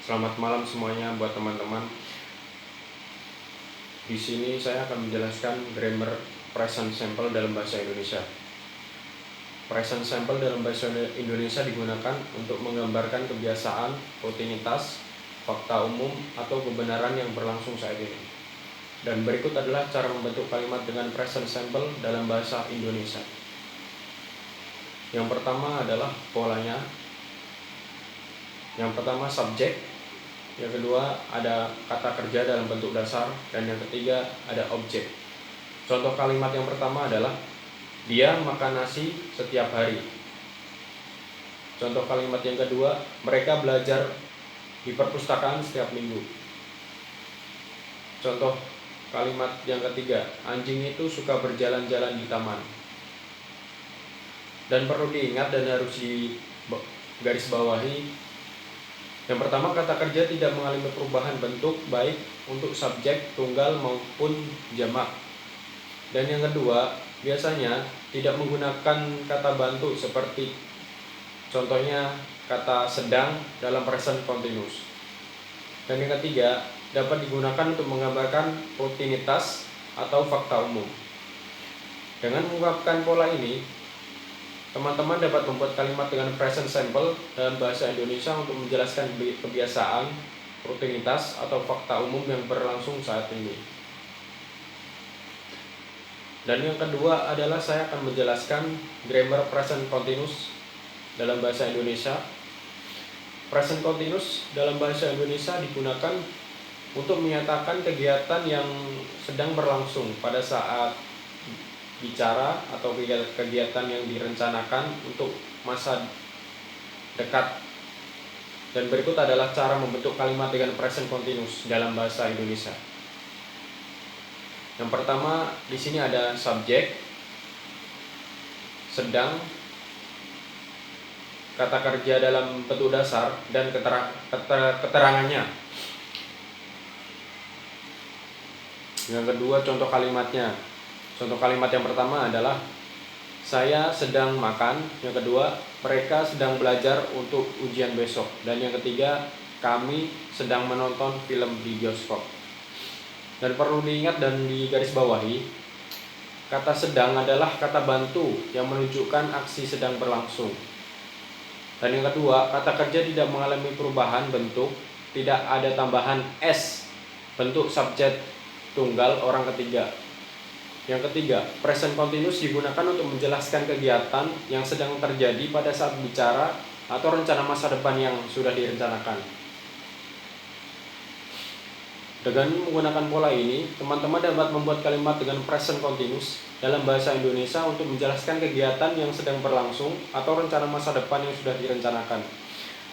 Selamat malam semuanya buat teman-teman. Di sini saya akan menjelaskan grammar present simple dalam bahasa Indonesia. Present simple dalam bahasa Indonesia digunakan untuk menggambarkan kebiasaan, rutinitas, fakta umum, atau kebenaran yang berlangsung saat ini. Dan berikut adalah cara membentuk kalimat dengan present simple dalam bahasa Indonesia. Yang pertama adalah polanya. Yang pertama subjek. Yang kedua ada kata kerja dalam bentuk dasar. Dan yang ketiga ada objek. Contoh kalimat yang pertama adalah dia makan nasi setiap hari. Contoh kalimat yang kedua, mereka belajar di perpustakaan setiap minggu. Contoh kalimat yang ketiga, anjing itu suka berjalan-jalan di taman. Dan perlu diingat dan harus digarisbawahi, yang pertama, kata kerja tidak mengalami perubahan bentuk baik untuk subjek, tunggal maupun jamak. Dan yang kedua, biasanya tidak menggunakan kata bantu seperti contohnya kata sedang dalam present continuous. Dan yang ketiga, dapat digunakan untuk menggambarkan rutinitas atau fakta umum. Dengan mengungkapkan pola ini, teman-teman dapat membuat kalimat dengan present simple dalam bahasa Indonesia untuk menjelaskan kebiasaan, rutinitas, atau fakta umum yang berlangsung saat ini. Dan yang kedua adalah saya akan menjelaskan grammar present continuous dalam bahasa Indonesia. Present continuous dalam bahasa Indonesia digunakan untuk menyatakan kegiatan yang sedang berlangsung pada saat bicara atau kegiatan yang direncanakan untuk masa dekat. Dan berikut adalah cara membentuk kalimat dengan present continuous dalam bahasa Indonesia. Yang pertama, di sini ada subjek, sedang, kata kerja dalam bentuk dasar, dan keterangannya. Yang kedua, contoh kalimatnya. Contoh kalimat yang pertama adalah saya sedang makan. Yang kedua, mereka sedang belajar untuk ujian besok. Dan yang ketiga, kami sedang menonton film di bioskop. Dan perlu diingat dan digarisbawahi, kata sedang adalah kata bantu yang menunjukkan aksi sedang berlangsung. Dan yang kedua, kata kerja tidak mengalami perubahan bentuk, tidak ada tambahan S, bentuk subjek tunggal orang ketiga. Yang ketiga, present continuous digunakan untuk menjelaskan kegiatan yang sedang terjadi pada saat bicara atau rencana masa depan yang sudah direncanakan. Dengan menggunakan pola ini, teman-teman dapat membuat kalimat dengan present continuous dalam bahasa Indonesia untuk menjelaskan kegiatan yang sedang berlangsung atau rencana masa depan yang sudah direncanakan.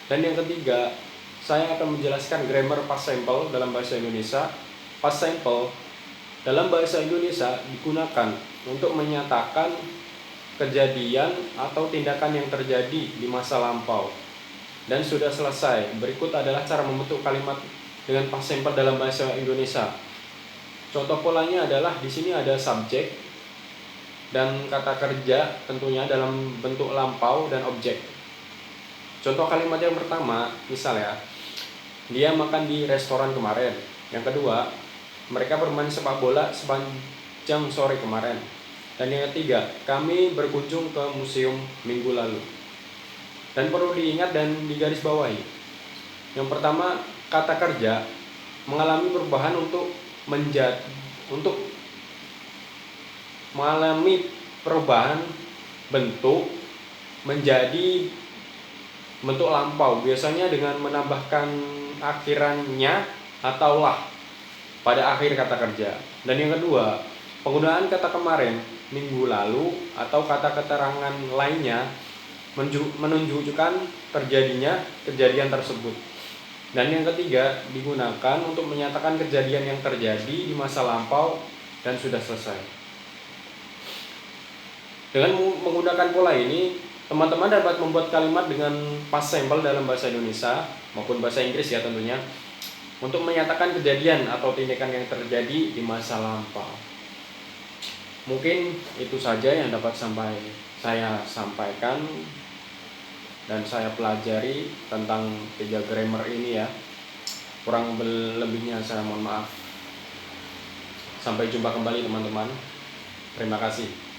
Dan yang ketiga, saya akan menjelaskan grammar past simple dalam bahasa Indonesia. Past simple dalam bahasa Indonesia digunakan untuk menyatakan kejadian atau tindakan yang terjadi di masa lampau dan sudah selesai. Berikut adalah cara membentuk kalimat dengan past simple dalam bahasa Indonesia. Contoh polanya adalah di sini ada subjek dan kata kerja tentunya dalam bentuk lampau dan objek. Contoh kalimat yang pertama, misalnya, dia makan di restoran kemarin. Yang kedua, mereka bermain sepak bola sepanjang sore kemarin. Dan yang ketiga, kami berkunjung ke museum minggu lalu. Dan perlu diingat dan digarisbawahi, yang pertama, kata kerja mengalami perubahan untuk mengalami perubahan bentuk menjadi bentuk lampau, biasanya dengan menambahkan akhirannya atau lah pada akhir kata kerja. Dan yang kedua, penggunaan kata kemarin, minggu lalu, atau kata keterangan lainnya menunjukkan terjadinya kejadian tersebut. Dan yang ketiga, digunakan untuk menyatakan kejadian yang terjadi di masa lampau dan sudah selesai. Dengan menggunakan pola ini, teman-teman dapat membuat kalimat dengan past simple dalam bahasa Indonesia maupun bahasa Inggris ya tentunya, untuk menyatakan kejadian atau tindakan yang terjadi di masa lampau. Mungkin itu saja yang dapat saya sampaikan dan saya pelajari tentang 3 grammar ini ya. Kurang lebihnya saya mohon maaf. Sampai jumpa kembali teman-teman. Terima kasih.